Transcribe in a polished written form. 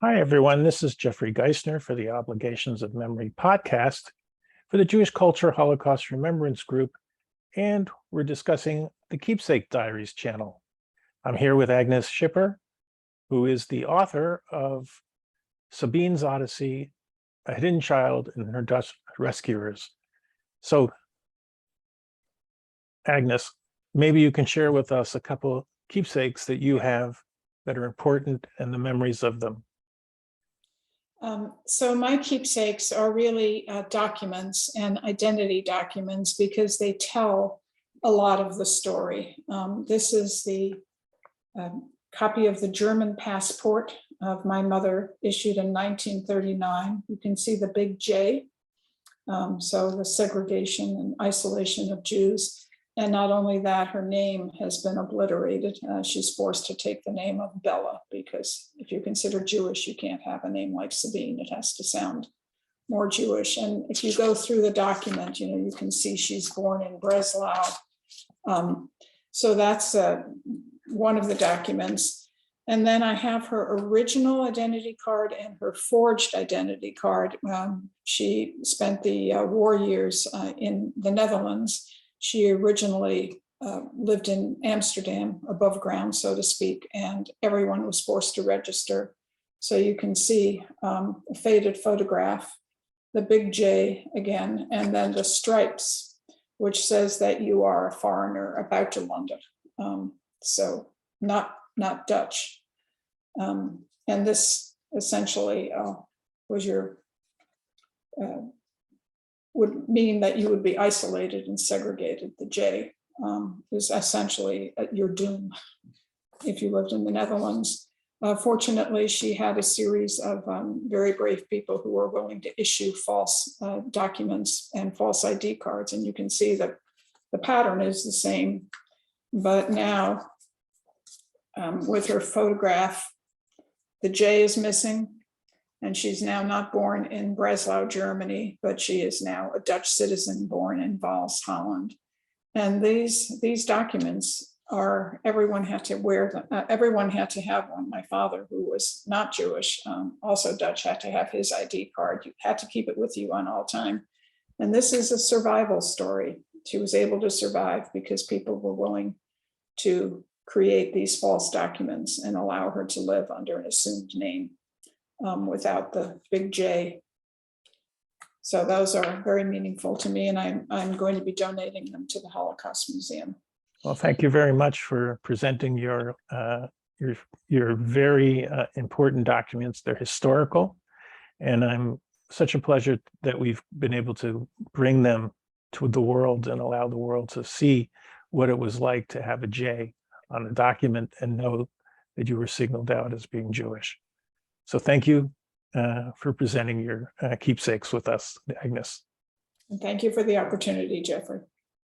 Hi, everyone. This is Jeffrey Geisner for the Obligations of Memory podcast for the Jewish Culture-Holocaust Remembrance Group, and we're discussing the KeepSake Diaries channel. I'm here with Agnes Schipper, who is the author of Sabine's Odyssey, A Hidden Child and Her Dutch Rescuers. So, Agnes, maybe you can share with us a couple keepsakes that you have that are important and the memories of them. So my keepsakes are really documents and identity documents because they tell a lot of the story. This is the copy of the German passport of my mother, issued in 1939. You can see the big J, so the segregation and isolation of Jews. And not only that, her name has been obliterated. She's forced to take the name of Bella because if you're considered Jewish, you can't have a name like Sabine. It has to sound more Jewish. And if you go through the document, you can see she's born in Breslau. So that's one of the documents. And then I have her original identity card and her forged identity card. She spent the war years in the Netherlands. She originally lived in Amsterdam, above ground, so to speak, and everyone was forced to register. So you can see a faded photograph, the big J again, and then the stripes, which says that you are a foreigner about to London. So not Dutch. And this essentially was your would mean that you would be isolated and segregated. The J is essentially your doom if you lived in the Netherlands. Fortunately, she had a series of very brave people who were willing to issue false documents and false ID cards. And you can see that the pattern is the same, but now with her photograph, the J is missing. And she's now not born in Breslau, Germany, but she is now a Dutch citizen born in Vals, Holland. And these documents are, everyone had to wear them. Everyone had to have one. My father, who was not Jewish, also Dutch, had to have his ID card. You had to keep it with you on all time. And this is a survival story. She was able to survive because people were willing to create these false documents and allow her to live under an assumed name. Without the big J. So those are very meaningful to me, and I'm going to be donating them to the Holocaust Museum. Well, thank you very much for presenting your very important documents. They're historical, and I'm such a pleasure that we've been able to bring them to the world and allow the world to see what it was like to have a J on a document and know that you were signaled out as being Jewish. So thank you for presenting your keepsakes with us, Agnes. And thank you for the opportunity, Jeffrey.